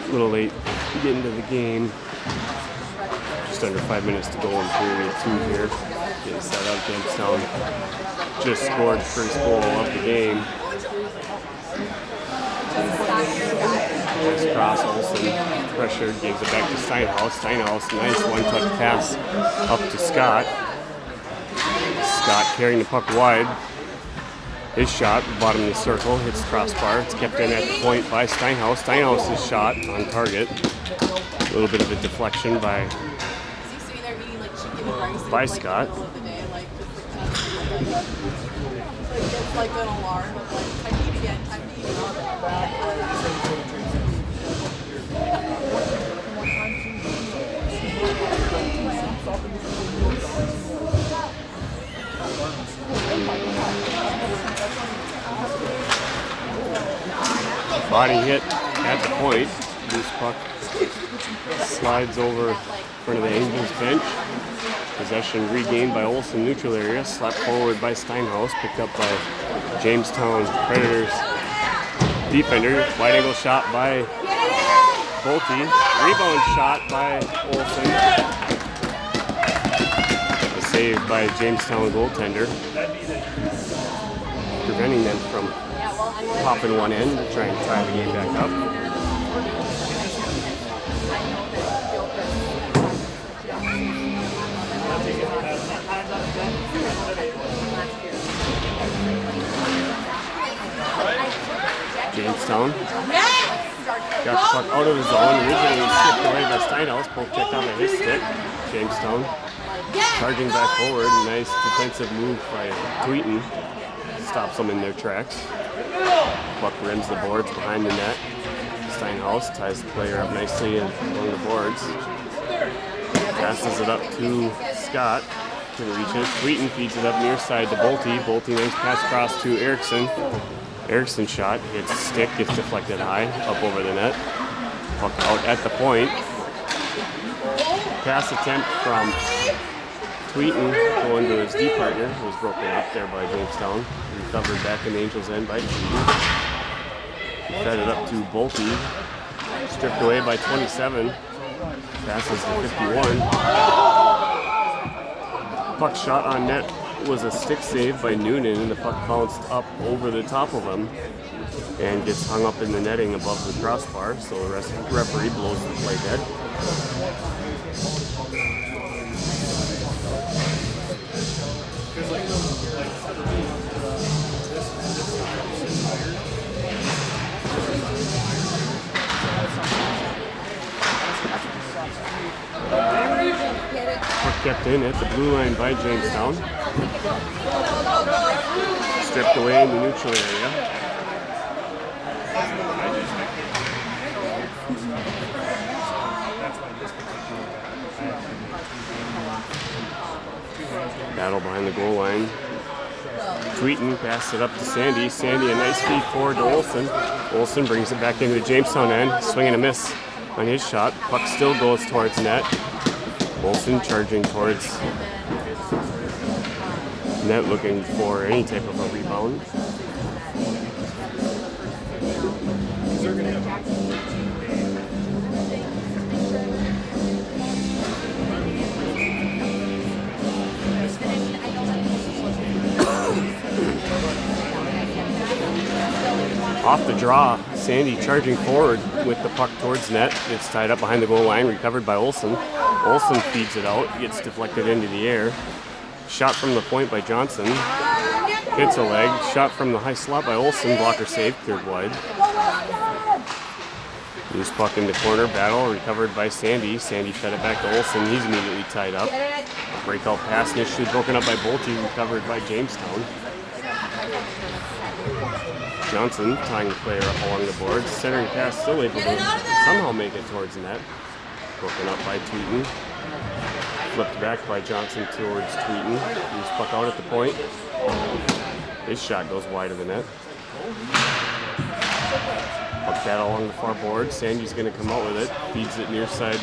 A little late getting to the game. Just under 5 minutes to go in period 2 here. Getting set up. Jamestown just scored the first goal of the game. Nice cross, Olsen pressured, gives it back to Steinhaus. Steinhaus, nice one-touch pass up to Scott. Scott carrying the puck wide. His shot, bottom of the circle, hits the crossbar. It's kept in at the point by Steinhaus. Steinhaus' shot on target. A little bit of a deflection by Scott. Body hit at the point. Loose puck slides over in front of the Angels bench. Possession regained by Olsen, neutral area. Slapped forward by Steinhaus. Picked up by Jamestown Predators defender. Wide angle shot by Bolte. Rebound shot by Olsen. A save by Jamestown goaltender. Preventing them from popping one in to try and tie the game back up. Jamestown got the puck out of the zone. Originally skipped away by Steinhaus. Poke checked out of his stick. Jamestown charging back forward. Nice defensive move by Tweeten. Stops them in their tracks. Puck rims the boards behind the net. Steinhaus ties the player up nicely along the boards. Passes it up to Scott. Can reach it. Tweeten feeds it up near side to Bolte. Bolte nice pass across to Erickson. Erickson shot hits stick, gets deflected high up over the net. Puck out at the point. Pass attempt from Tweeten going to his D partner, who was broken up there by Jamestown. Recovered back in the Angels' end by Tweeten. Fed it up to Bolte. Stripped away by 27. Passes to 51. Puck shot on net was a stick save by Noonan, and the puck bounced up over the top of him and gets hung up in the netting above the crossbar, so the referee blows the play dead. Puck kept in at the blue line by Jamestown. Stripped away in the neutral area. Battle behind the goal line. Tweeten passed it up to Sandy. Sandy a nice feed forward to Olsen. Olsen brings it back into the Jamestown end. Swing and a miss on his shot. Puck still goes towards net. Olsen charging towards net, looking for any type of a rebound. Off the draw, Sandy charging forward with the puck towards net. Gets tied up behind the goal line, recovered by Olsen. Olsen feeds it out, gets deflected into the air. Shot from the point by Johnson. Hits a leg. Shot from the high slot by Olsen. Blocker save, cleared wide. Loose puck in the corner, battle, recovered by Sandy. Sandy fed it back to Olsen. He's immediately tied up. Breakout pass initially broken up by Bolte, recovered by Jamestown. Johnson tying the player up along the boards. Centering pass still able to somehow make it towards the net. Broken up by Tweeten. Flipped back by Johnson towards Tweeten. Loose puck out at the point. His shot goes wide of the net. Puck that along the far board. Sandy's going to come out with it. Feeds it near side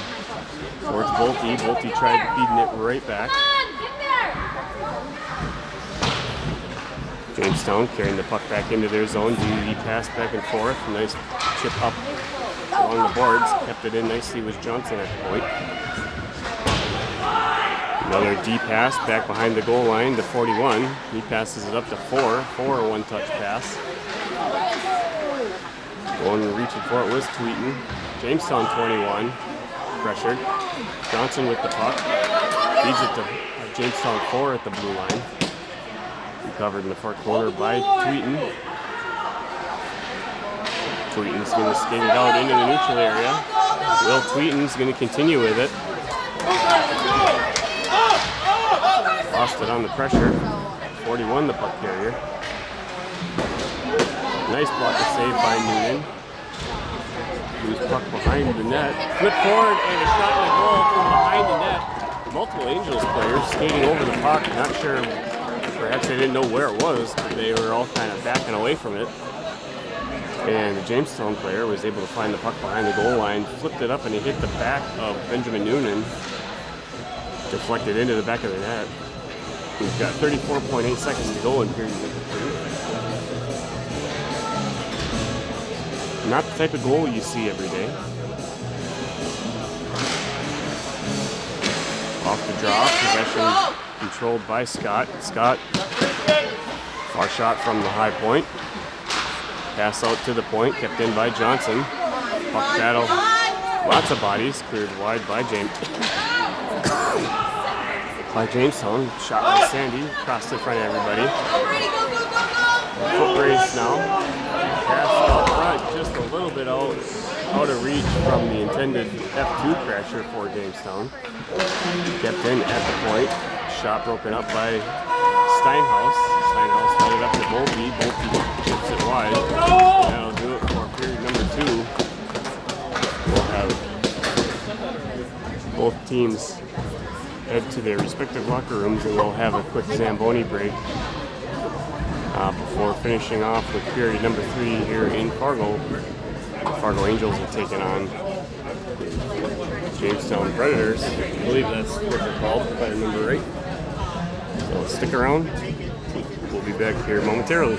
towards Bolte. Bolte tried feeding it right back. Jamestown carrying the puck back into their zone. DD pass back and forth. Nice chip up along the boards. Kept it in nicely was Johnson at the point. Another D pass back behind the goal line to 41. He passes it up to 4 for a one-touch pass. Going reaching for it was Tweeten. Jamestown 21, pressured. Johnson with the puck. Feeds it to Jamestown 4 at the blue line. Recovered in the far corner by Tweeten. Tweeten's going to skate it out into the neutral area. Will Tweeten's going to continue with it. Lost it on the pressure. 41, the puck carrier. Nice block to save by Noonan. Loose puck behind the net. Flip forward and a shot and a goal from behind the net. Multiple Angels players skating over the puck. Not sure, perhaps they didn't know where it was, but they were all kind of backing away from it. And the Jamestown player was able to find the puck behind the goal line, flipped it up, and he hit the back of Benjamin Noonan. Deflected into the back of the net. We've got 34.8 seconds to go in period number 2. Not the type of goal you see every day. Off the draw, possession controlled by Scott. Scott, far shot from the high point. Pass out to the point, kept in by Johnson. Puck battle, lots of bodies, cleared wide by Jamestown. Shot by Sandy, crossed in front of everybody. Foot race now. Pass out front, just a little bit out of reach from the intended F2 crasher for Jamestown. Kept in at the point. Shot broken up by Steinhaus. Steinhaus led it up to Volpe. Volpe chips it wide. That'll do it for period number 2. We'll have both teams head to their respective locker rooms, and we'll have a quick Zamboni break before finishing off with period number 3 here in Fargo. The Fargo Angels are taking on Jamestown Predators. I believe that's what they're called, if I remember right. So stick around. We'll be back here momentarily.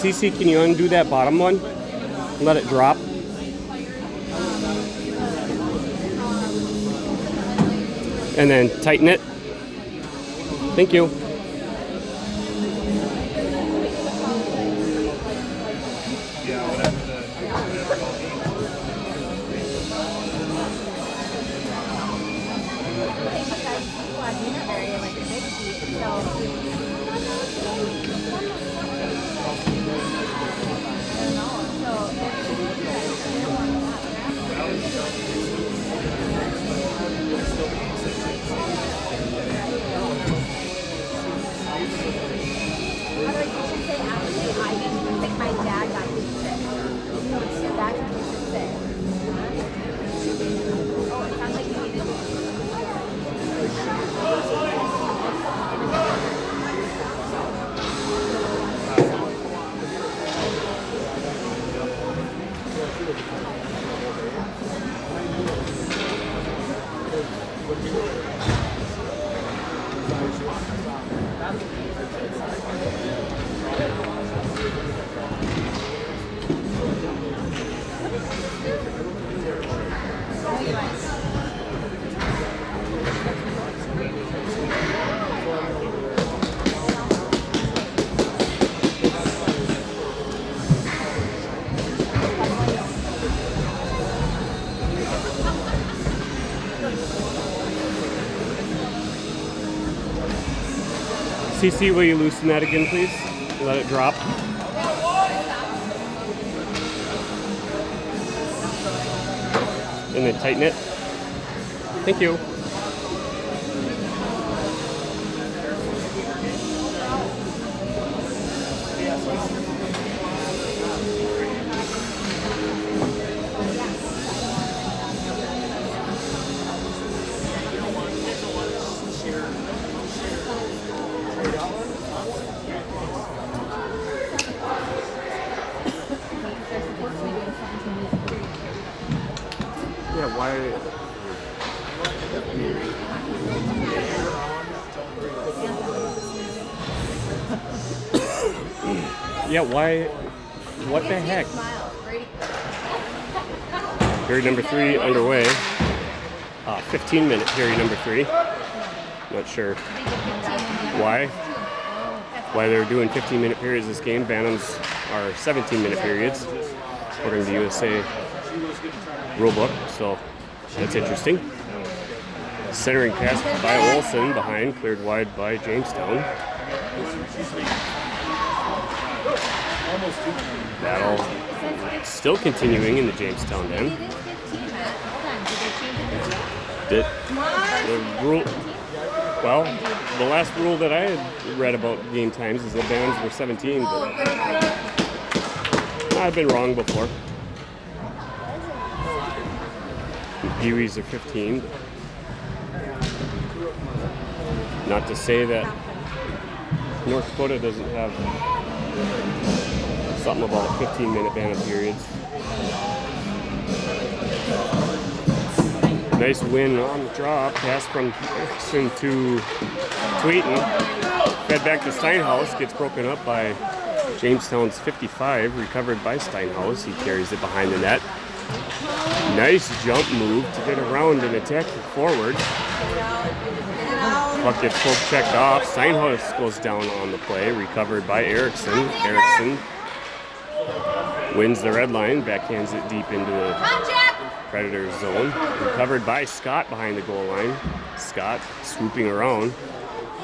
Cece, can you undo that bottom one? Let it drop. And then tighten it. Thank you. CC, will you loosen that again, please? Let it drop. And then tighten it. Thank you. Yeah, why? Yeah, why? What the heck? Period number 3 underway. 15-minute period number 3. Not sure why they're doing 15-minute periods this game. Bantams are 17-minute periods, according to the USA rulebook. So that's interesting. Centering pass by Olsen behind, cleared wide by Jamestown. Battle still continuing in the Jamestown end. The rule, well, the last rule that I had read about game times is that bands were 17, but I've been wrong before. Peewees are 15. Not to say that North Dakota doesn't have something about 15-minute Bantam periods. Nice win on the draw. Pass from Erickson to Tweeten. Fed back to Steinhaus. Gets broken up by Jamestown's 55. Recovered by Steinhaus. He carries it behind the net. Nice jump move to get around and attack forward. Puck gets poke checked off. Steinhaus goes down on the play. Recovered by Erickson. Erickson wins the red line. Backhands it deep into the Predators zone. Recovered by Scott behind the goal line. Scott swooping around.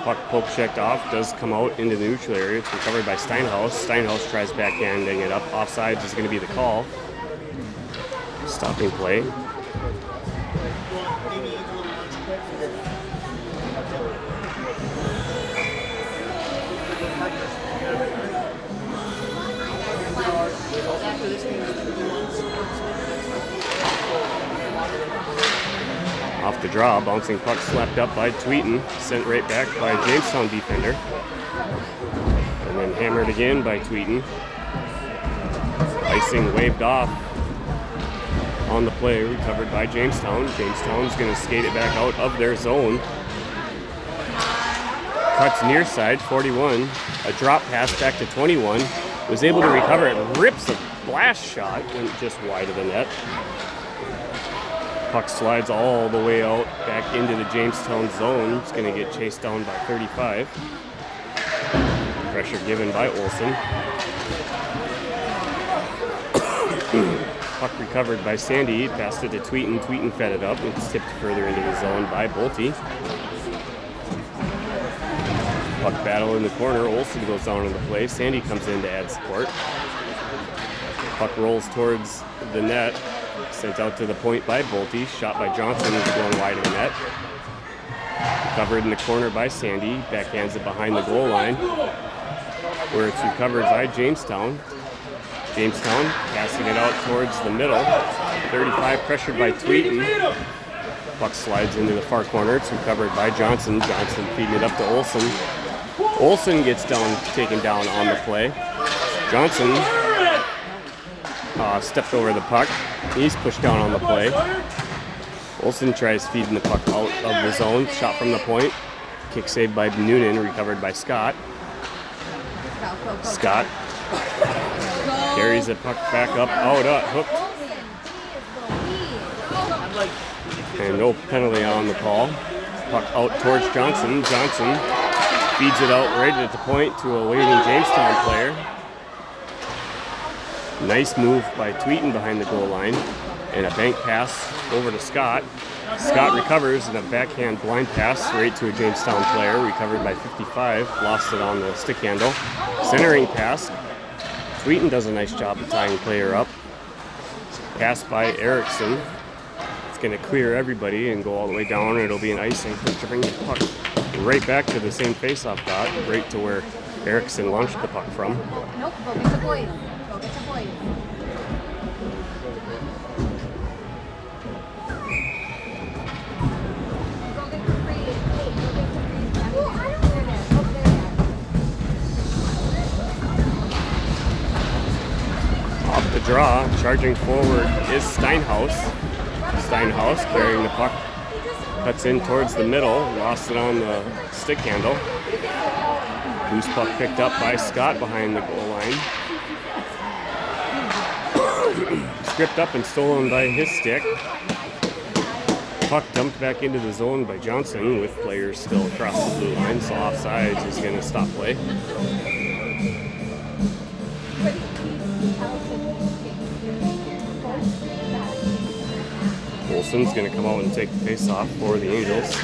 Puck poke checked off. Does come out into the neutral area. It's recovered by Steinhaus. Steinhaus tries backhanding it up. Offsides is going to be the call. Stopping play. Off the draw, bouncing puck slapped up by Tweeten, sent right back by a Jamestown defender. And then hammered again by Tweeten. Icing waved off on the play, recovered by Jamestown. Jamestown's going to skate it back out of their zone. Cuts near side, 41. A drop pass back to 21. was able to recover it. Rips a blast shot, went just wide of the net. Puck slides all the way out back into the Jamestown zone. It's going to get chased down by 35. Pressure given by Olsen. Puck recovered by Sandy. Passed it to Tweeten. Tweeten fed it up. It's tipped further into the zone by Bolte. Puck battle in the corner. Olsen goes down on the play. Sandy comes in to add support. Puck rolls towards the net. Sent out to the point by Bolte. Shot by Johnson, who's going wide of the net. Recovered in the corner by Sandy. Backhands it behind the goal line, where it's recovered by Jamestown. Jamestown passing it out towards the middle. 35 pressured by Tweeten. Puck slides into the far corner. It's recovered by Johnson. Johnson feeding it up to Olsen. Olsen gets taken down on the play. Johnson stepped over the puck. He's pushed down on the play. Olsen tries feeding the puck out of the zone. Shot from the point. Kick saved by Noonan. Recovered by Scott. Scott carries the puck back up. Hooked. And no penalty on the call. Puck out towards Johnson. Johnson feeds it out right at the point to a waiting Jamestown player. Nice move by Tweeten behind the goal line. And a bank pass over to Scott. Scott recovers in a backhand blind pass right to a Jamestown player. Recovered by 55. Lost it on the stick handle. Centering pass. Tweeten does a nice job of tying the player up. Pass by Erickson. It's going to clear everybody and go all the way down, and it'll be an icing to bring the puck right back to the same face-off dot, right to where Erickson launched the puck from. Nope, go get the boys. Go get the boys. Off the draw, charging forward is Steinhaus. Steinhaus carrying the puck, cuts in towards the middle, lost it on the stick handle. Loose puck picked up by Scott behind the goal line. Stripped up and stolen by his stick. Puck dumped back into the zone by Johnson with players still across the blue line, so offsides is going to stop play. Olsen's going to come out and take the face-off for the Angels.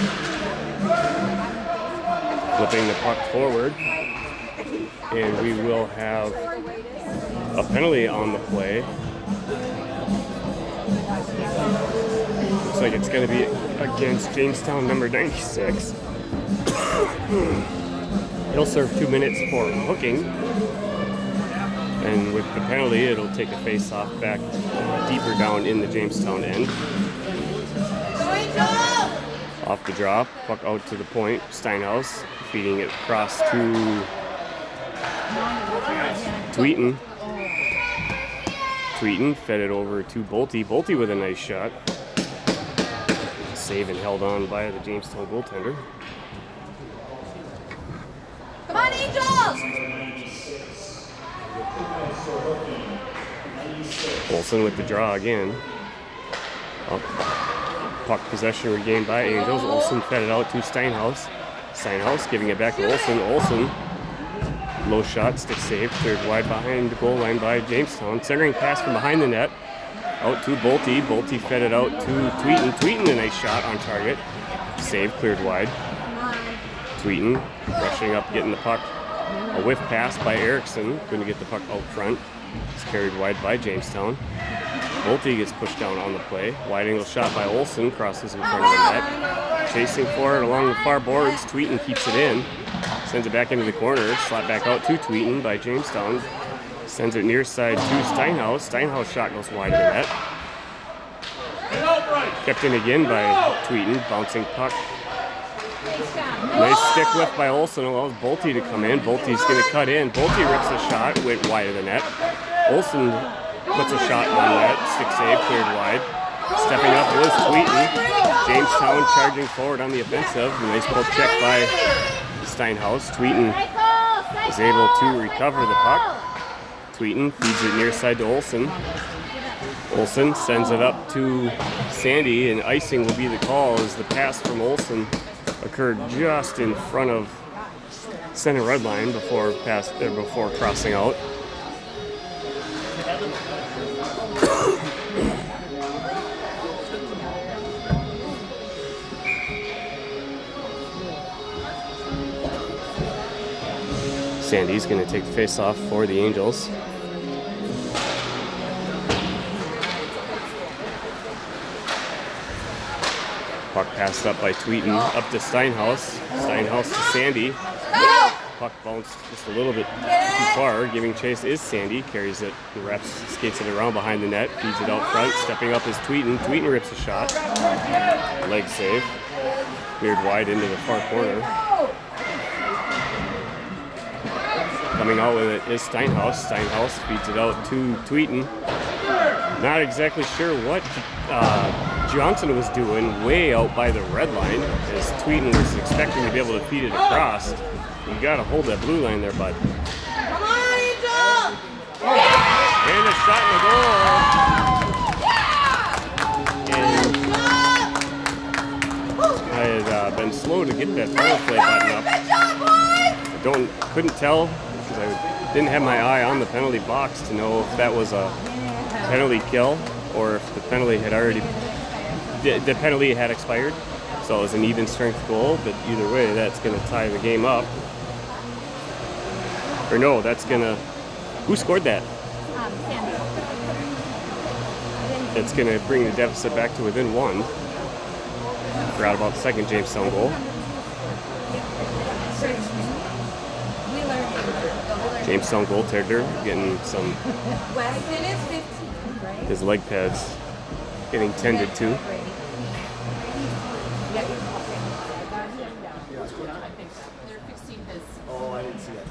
Flipping the puck forward. And we will have a penalty on the play. Looks like it's going to be against Jamestown number 96. He'll serve 2 minutes for hooking. And with the penalty, it'll take a face-off back deeper down in the Jamestown end. Off the draw, puck out to the point. Steinhaus feeding it across to Tweeten. Tweeten fed it over to Bolte. Bolte with a nice shot. Save and held on by the Jamestown goaltender. Come on, Angels! Olsen with the draw again. Puck possession regained by Angels. Olsen fed it out to Steinhaus. Steinhaus giving it back to Olsen. Olsen, low shot, stick save, cleared wide behind the goal line by Jamestown. Centering pass from behind the net. Out to Bolte. Bolte fed it out to Tweeten. Tweeten, a nice shot on target. Save, cleared wide. Tweeten rushing up, getting the puck. A whiff pass by Erickson. Going to get the puck out front. It's carried wide by Jamestown. Bolte gets pushed down on the play. Wide angle shot by Olsen. Crosses in front of the net. Chasing for it along the far boards. Tweeten keeps it in. Sends it back into the corner. Slot back out to Tweeten by Jamestown. Sends it near side to Steinhaus. Steinhaus shot goes wide of the net. Kept in again by Tweeten. Bouncing puck. Nice stick lift by Olsen. Allows Bolte to come in. Bolte's going to cut in. Bolte rips a shot. Went wide of the net. Olsen puts a shot on net. Stick save. Cleared wide. Stepping up was Tweeten. Jamestown charging forward on the offensive. Nice poke check by Steinhaus. Tweeten is able to recover the puck. Tweeten feeds it near side to Olsen. Olsen sends it up to Sandy, and icing will be the call as the pass from Olsen occurred just in front of center red line before crossing out. Sandy's going to take the face-off for the Angels. Puck passed up by Tweeten, up to Steinhaus. Steinhaus to Sandy. Puck bounced just a little bit too far. Giving chase is Sandy. Carries it, the reps, skates it around behind the net, feeds it out front. Stepping up is Tweeten. Tweeten rips a shot. Leg save. Cleared wide into the far corner. Coming out with it is Steinhaus. Steinhaus feeds it out to Tweeten. Not exactly sure what Johnson was doing way out by the red line, as Tweeten was expecting to be able to feed it across. You gotta hold that blue line there, bud. Come on, Angel! And a shot in the goal. And I had been slow to get that power play button up. I couldn't tell because I didn't have my eye on the penalty box to know if that was a penalty kill or if the penalty had expired. So it was an even strength goal, but either way, that's going to tie the game up. Or no, that's going to... Who scored that? Sandy. That's going to bring the deficit back to within one. Forgot about the second Jamestown goal. Jamestown goaltender getting some... His leg pads getting tended to. Oh, I didn't see that.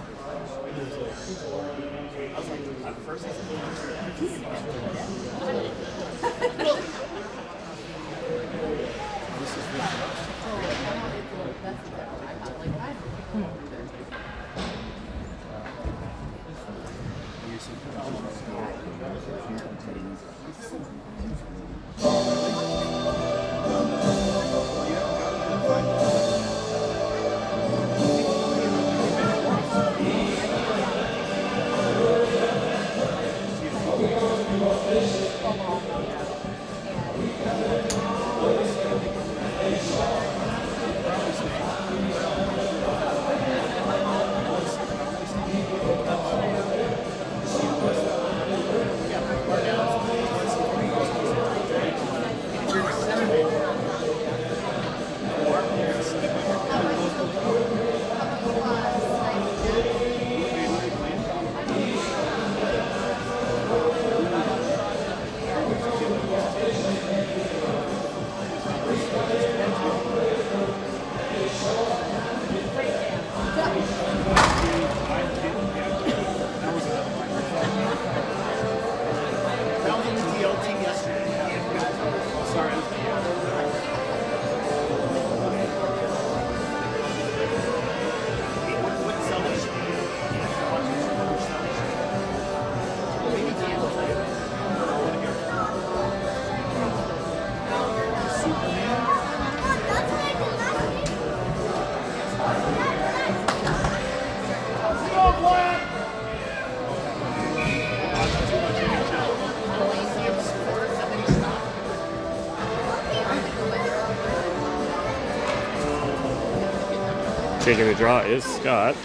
Taking the draw is Scott.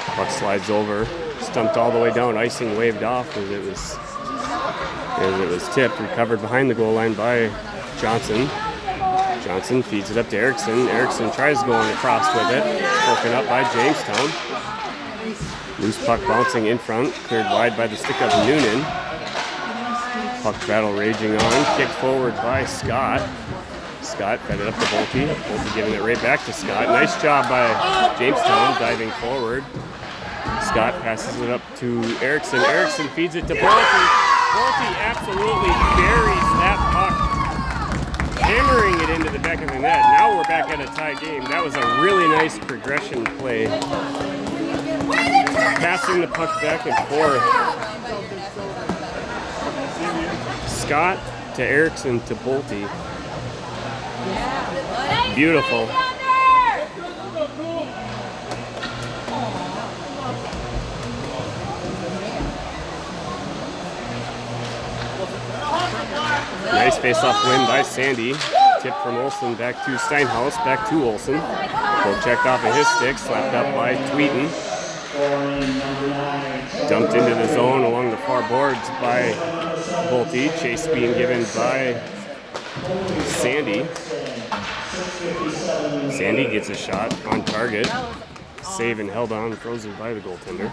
Puck slides over, stumped all the way down, icing waved off as it was tipped, recovered behind the goal line by Johnson. Johnson feeds it up to Erickson. Erickson tries going across with it. Broken up by Jamestown. Loose puck bouncing in front, cleared wide by the stick of Noonan. Puck battle raging on, kicked forward by Scott. Scott fed it up to Bolte. Bolte giving it right back to Scott. Nice job by Jamestown diving forward. Scott passes it up to Erickson. Erickson feeds it to Bolte. Bolte absolutely buries that puck, hammering it into the back of the net. Now we're back at a tie game. That was a really nice progression play. Passing the puck back and forth. Scott to Erickson to Bolte. Beautiful. Nice face-off win by Sandy. Tip from Olsen back to Steinhaus, back to Olsen. Pull checked off of his stick, slapped up by Tweeten. Dumped into the zone along the far boards by Bolte. Chase being given by Sandy. Sandy gets a shot on target. Save and held on, frozen by the goaltender.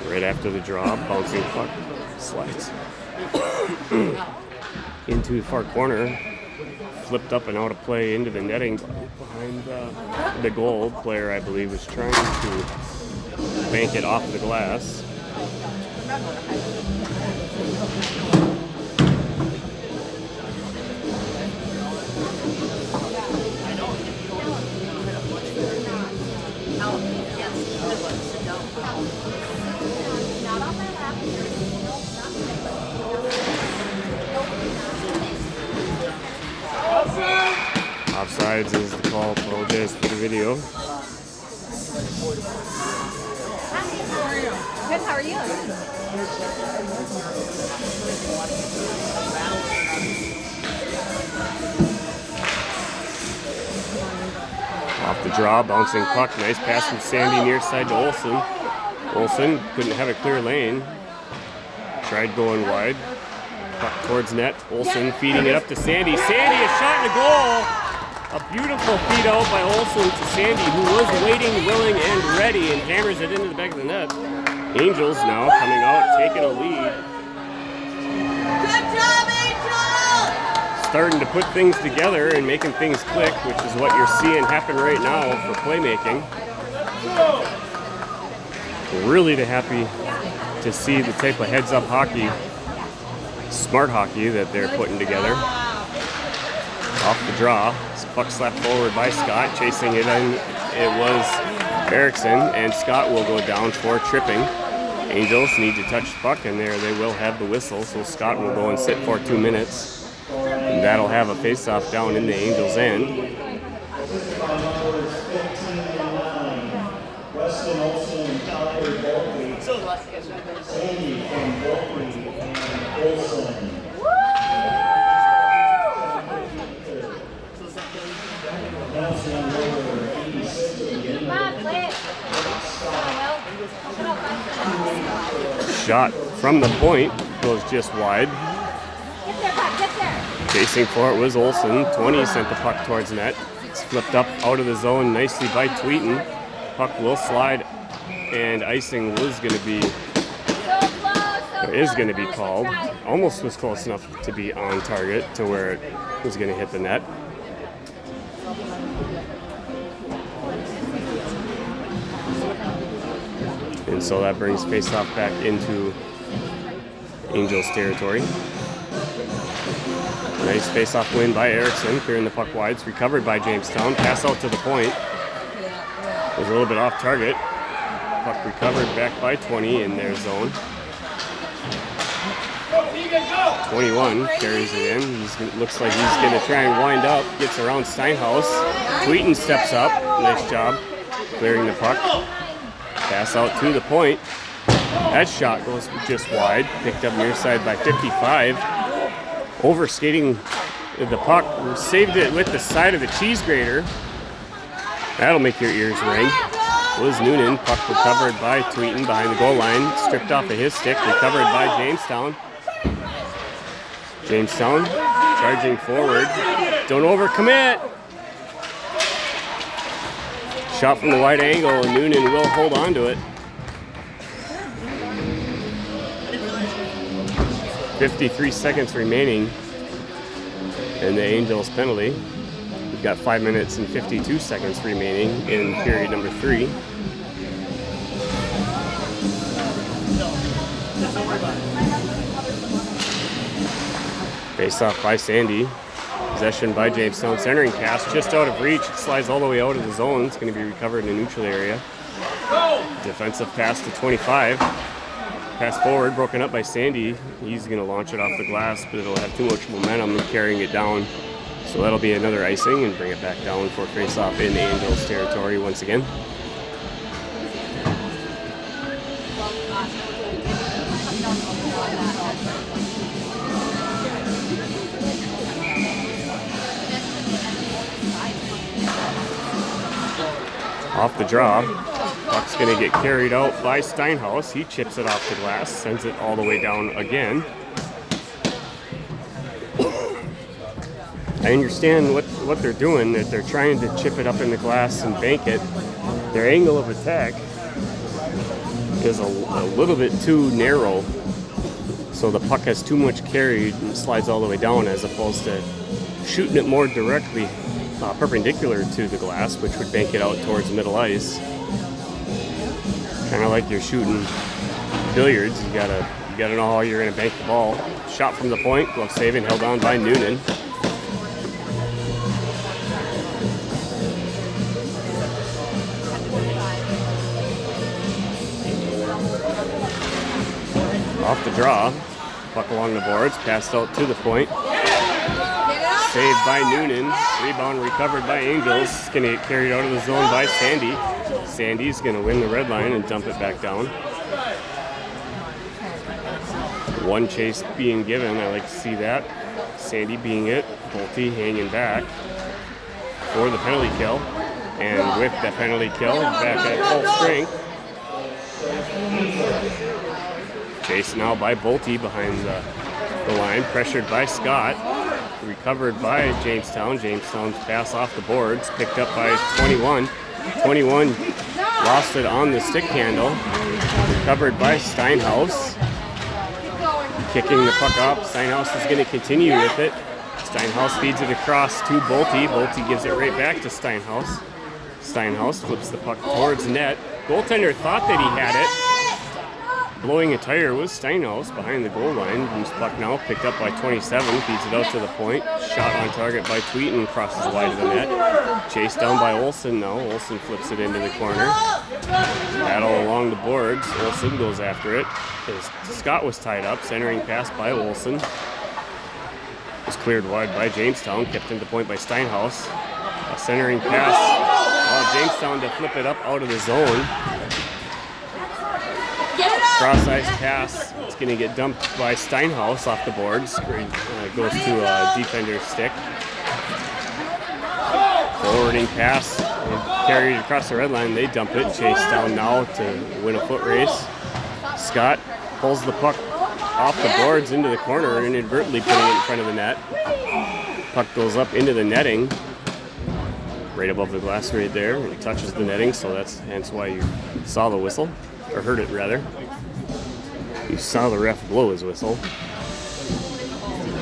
Right after the draw, bouncing puck slides into the far corner, flipped up and out of play into the netting behind the goal. Player, I believe, was trying to bank it off the glass. Offsides is the call. Apologize for the video. Good, how are you? Off the draw, bouncing puck. Nice pass from Sandy near side to Olsen. Olsen couldn't have a clear lane. Tried going wide. Puck towards net. Olsen feeding it up to Sandy. Sandy, a shot and a goal. A beautiful feed out by Olsen to Sandy, who was waiting, willing, and ready, and hammers it into the back of the net. Angels now coming out, taking a lead. Good job, Angels! Starting to put things together and making things click, which is what you're seeing happen right now for playmaking. Really happy to see the type of heads-up hockey, smart hockey that they're putting together. Off the draw, puck slapped forward by Scott, chasing it in. It was Erickson, and Scott will go down for tripping. Angels need to touch the puck, and there they will have the whistle, so Scott will go and sit for 2 minutes. And that'll have a face-off down in the Angels' end. Shot from the point goes just wide. Get there, Pat, get there. Chasing for it was Olsen. 20 sent the puck towards net. It's flipped up out of the zone nicely by Tweeten. Puck will slide, and icing was going to be, or is going to be called. Almost was close enough to be on target to where it was going to hit the net. And so that brings faceoff back into Angels territory. Nice faceoff win by Erickson, clearing the puck wide. It's recovered by Jamestown. Pass out to the point. Was a little bit off target. Puck recovered back by 20 in their zone. 21 carries it in. Looks like he's going to try and wind up. Gets around Steinhaus. Tweeten steps up. Nice job clearing the puck. Pass out to the point. That shot goes just wide. Picked up near side by 55. Overskating the puck. Saved it with the side of the cheese grater. That'll make your ears ring. Was Noonan. Puck recovered by Tweeten behind the goal line. Stripped off of his stick. Recovered by Jamestown. Jamestown charging forward. Don't overcommit. Shot from the wide angle, and Noonan will hold on to it. 53 seconds remaining in the Angels penalty. We've got 5 minutes and 52 seconds remaining in period number 3. Face off by Sandy. Possession by Jamestown. Centering pass just out of reach. It slides all the way out of the zone. It's going to be recovered in the neutral area. Defensive pass to 25. Pass forward, broken up by Sandy. He's going to launch it off the glass, but it'll have too much momentum in carrying it down. So that'll be another icing and bring it back down for face-off in Angels territory once again. Off the draw. Puck's going to get carried out by Steinhaus. He chips it off the glass, sends it all the way down again. I understand what they're doing, that they're trying to chip it up in the glass and bank it. Their angle of attack is a little bit too narrow, so the puck has too much carried and slides all the way down, as opposed to shooting it more directly perpendicular to the glass, which would bank it out towards middle ice. Kind of like you're shooting billiards. You gotta know how you're gonna bank the ball. Shot from the point, glove saving, held on by Noonan. Off the draw, puck along the boards, passed out to the point. Saved by Noonan. Rebound recovered by Angels. It's going to get carried out of the zone by Sandy. Sandy's going to win the red line and dump it back down. One chase being given. I like to see that. Sandy being it. Bolte hanging back for the penalty kill. And with the penalty kill, back at full strength. Chased now by Bolte behind the line. Pressured by Scott. Recovered by Jamestown. Jamestown's pass off the boards. Picked up by 21. 21 lost it on the stick handle. Recovered by Steinhaus. Kicking the puck up. Steinhaus is going to continue with it. Steinhaus feeds it across to Bolte. Bolte gives it right back to Steinhaus. Steinhaus flips the puck towards net. Goaltender thought that he had it. Blowing a tire was Steinhaus behind the goal line. Loose puck now picked up by 27. Feeds it out to the point. Shot on target by Tweeten. Crosses wide of the net. Chased down by Olsen now. Olsen flips it into the corner. Battle along the boards. Olsen goes after it. As Scott was tied up. Centering pass by Olsen. Was cleared wide by Jamestown. Kept into point by Steinhaus. A centering pass. Jamestown to flip it up out of the zone. Cross ice pass. It's going to get dumped by Steinhaus off the boards. Goes to a defender's stick. Forwarding pass. Carried across the red line. They dump it. Chase down now to win a foot race. Scott pulls the puck off the boards into the corner, inadvertently putting it in front of the net. Puck goes up into the netting. Right above the glass right there. And it touches the netting, so that's hence why you saw the whistle. Or heard it rather. You saw the ref blow his whistle.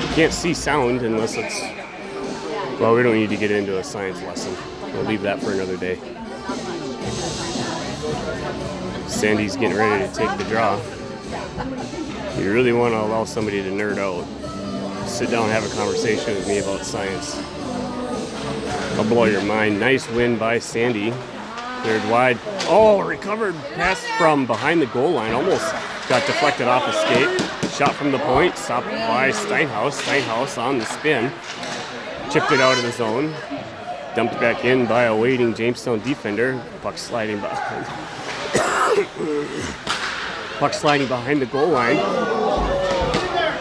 You can't see sound unless it's... Well, we don't need to get into a science lesson. We'll leave that for another day. Sandy's getting ready to take the draw. You really want to allow somebody to nerd out. Sit down and have a conversation with me about science. I'll blow your mind. Nice win by Sandy. Cleared wide. Oh, recovered pass from behind the goal line. Almost got deflected off a skate. Shot from the point. Stopped by Steinhaus. Steinhaus on the spin. Chipped it out of the zone. Dumped back in by a waiting Jamestown defender. Puck sliding behind. Puck sliding behind the goal line.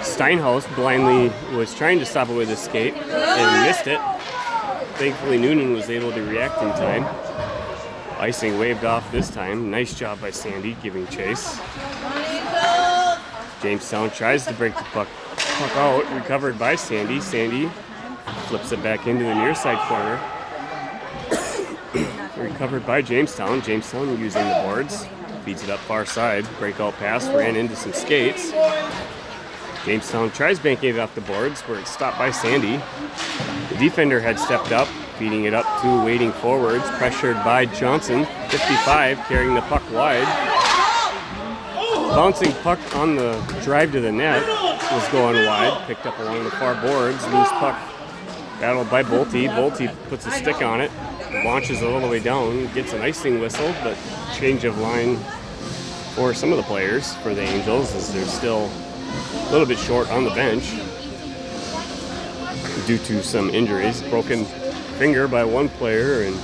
Steinhaus blindly was trying to stop it with his skate and missed it. Thankfully, Noonan was able to react in time. Icing waved off this time. Nice job by Sandy giving chase. Jamestown tries to break the puck out. Recovered by Sandy. Sandy flips it back into the near side corner. Recovered by Jamestown. Jamestown using the boards. Feeds it up far side. Breakout pass. Ran into some skates. Jamestown tries banking it off the boards where it's stopped by Sandy. The defender had stepped up. feeding it up to waiting forwards, pressured by Johnson. 55 carrying the puck wide. Bouncing puck on the drive to the net was going wide, picked up along the far boards. Loose puck battled by Bolte. Bolte puts a stick on it, launches it all the way down, gets an icing whistle, but change of line for some of the players for the Angels as they're still a little bit short on the bench due to some injuries. Broken finger by one player and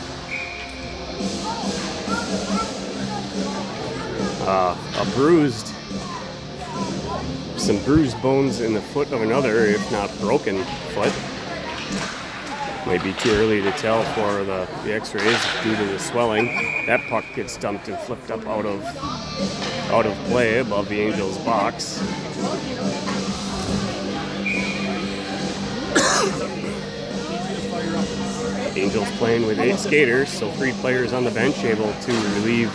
some bruised bones in the foot of another, if not broken foot. Might be too early to tell for the x-rays due to the swelling. That puck gets dumped and flipped up out of play above the Angels' box. Angels playing with 8 skaters, so 3 players on the bench able to relieve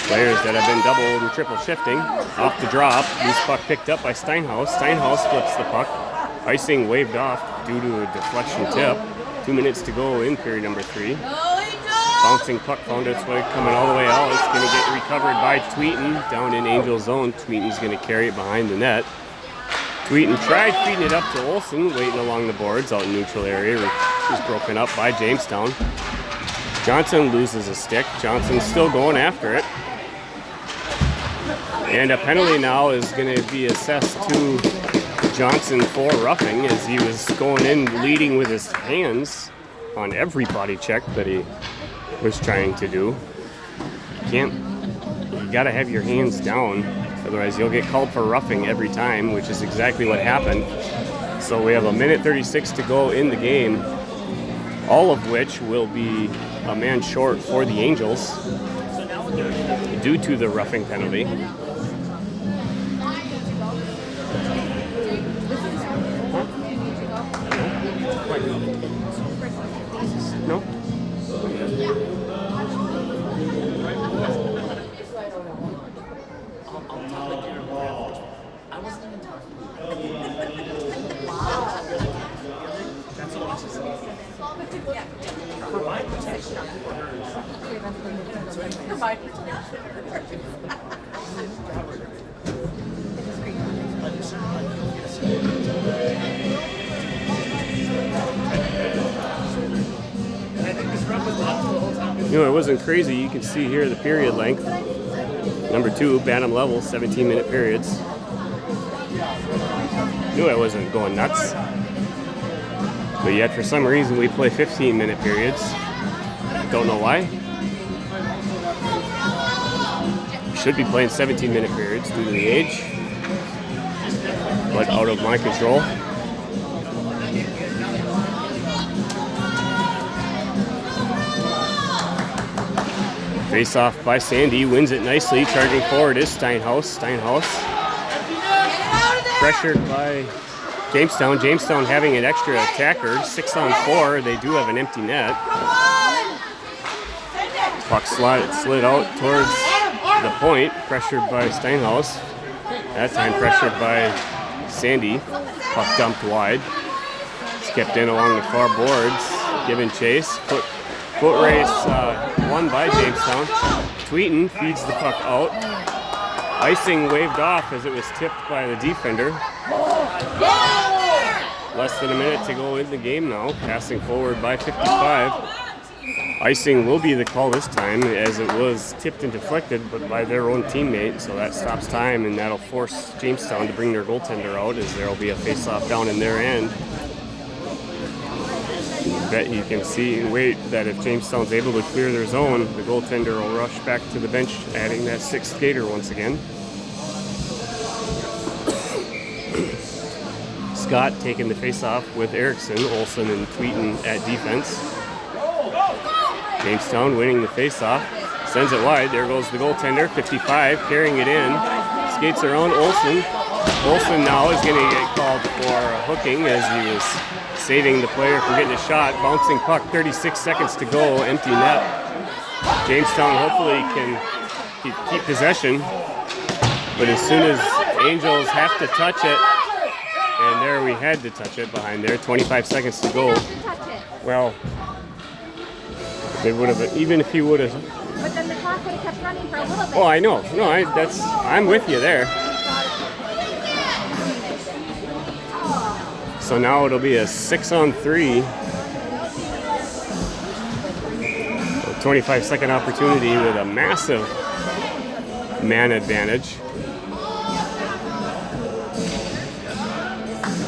players that have been double and triple shifting. Off the drop, loose puck picked up by Steinhaus. Steinhaus flips the puck. Icing waved off due to a deflection tip. 2 minutes to go in period number 3. Bouncing puck found its way coming all the way out. It's going to get recovered by Tweeten down in Angel zone. Tweeten's going to carry it behind the net. Tweeten tried feeding it up to Olsen, waiting along the boards out in neutral area. Was broken up by Jamestown. Johnson loses a stick. Johnson's still going after it. And a penalty now is going to be assessed to Johnson for roughing as he was going in leading with his hands on every body check that he was trying to do. You got to have your hands down, otherwise you'll get called for roughing every time, which is exactly what happened. So we have a minute 36 to go in the game, all of which will be a man short for the Angels due to the roughing penalty. No? You know, it wasn't crazy. You can see here the period length. Number 2, Bantam level, 17-minute periods. Knew I wasn't going nuts. But yet, for some reason, we play 15-minute periods. Don't know why. Should be playing 17-minute periods due to the age. But out of my control. Face off by Sandy, wins it nicely. Charging forward is Steinhaus. Steinhaus pressured by Jamestown. Jamestown having an extra attacker, 6-on-4. They do have an empty net. Puck slid out towards the point, pressured by Steinhaus. That time pressured by Sandy. Puck dumped wide. Skipped in along the far boards. Given chase. Foot race won by Jamestown. Tweeten feeds the puck out. Icing waved off as it was tipped by the defender. Less than a minute to go in the game now. Passing forward by 55. Icing will be the call this time as it was tipped and deflected but by their own teammate. So that stops time and that'll force Jamestown to bring their goaltender out as there will be a face-off down in their end. Bet you can see and wait that if Jamestown's able to clear their zone, the goaltender will rush back to the bench, adding that 6th skater once again. Scott taking the face-off with Erickson, Olsen and Tweeten at defense. Jamestown winning the face-off, sends it wide. There goes the goaltender, 55, carrying it in. Skates around Olsen. Olsen now is going to get called for hooking as he was saving the player from getting a shot. Bouncing puck, 36 seconds to go, empty net. Jamestown hopefully can keep possession, but as soon as Angels have to touch it, and there we had to touch it behind there, 25 seconds to go. Well, they would have, even if he would have. But then the clock would have kept running for a little bit. Oh, I know. No, I'm with you there. So now it'll be a 6-on-3. 25-second opportunity with a massive man advantage.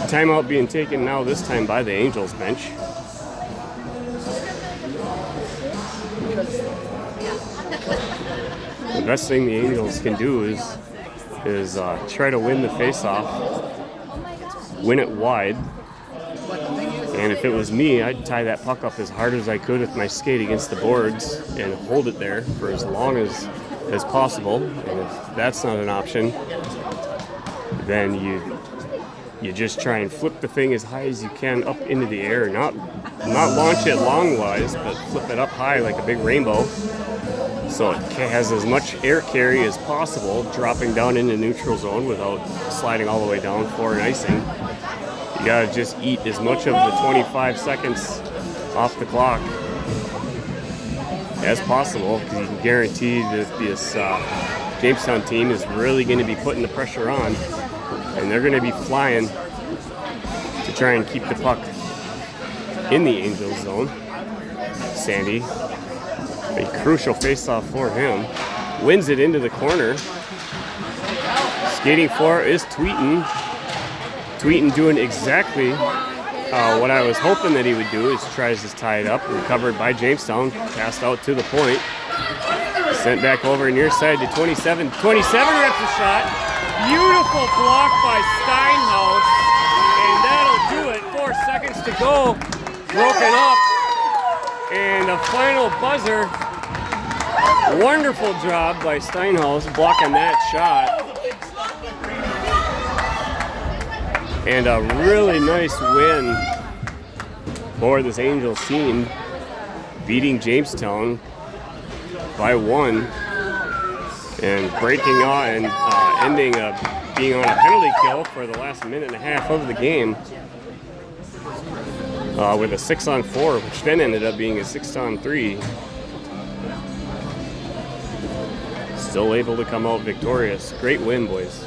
Timeout being taken now, this time by the Angels bench. The best thing the Angels can do is try to win the face-off, win it wide. And if it was me, I'd tie that puck up as hard as I could with my skate against the boards and hold it there for as long as possible. And if that's not an option, then you just try and flip the thing as high as you can up into the air. Not launch it long-wise, but flip it up high like a big rainbow, so it has as much air carry as possible, dropping down into neutral zone without sliding all the way down for an icing. You gotta just eat as much of the 25 seconds off the clock as possible, because you can guarantee that this Jamestown team is really going to be putting the pressure on, and they're going to be flying to try and keep the puck in the Angels zone. Sandy, a crucial face-off for him, wins it into the corner. Skating for is Tweeten. Tweeten doing exactly what I was hoping that he would do, is tries to tie it up. Recovered by Jamestown, passed out to the point. Sent back over near side to 27. 27 reps a shot. Beautiful block by Steinhaus. And that'll do it. 4 seconds to go. Broken up. And a final buzzer. Wonderful job by Steinhaus blocking that shot. And a really nice win for this Angels team, beating Jamestown by 1 and breaking on and ending being on a penalty kill for the last minute and a half of the game with a 6-on-4, which then ended up being a 6-on-3. Still able to come out victorious. Great win, boys.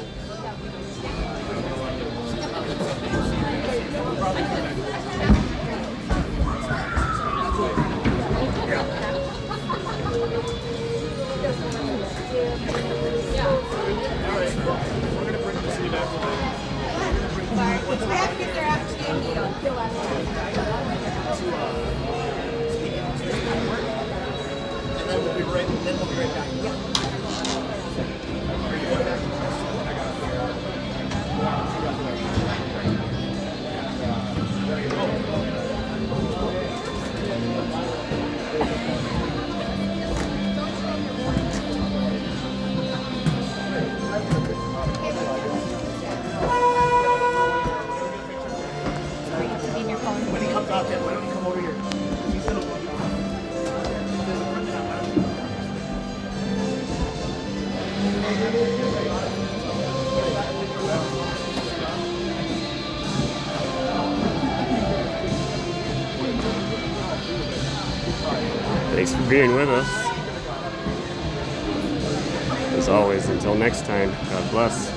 Thanks for being with us. As always, until next time, God bless.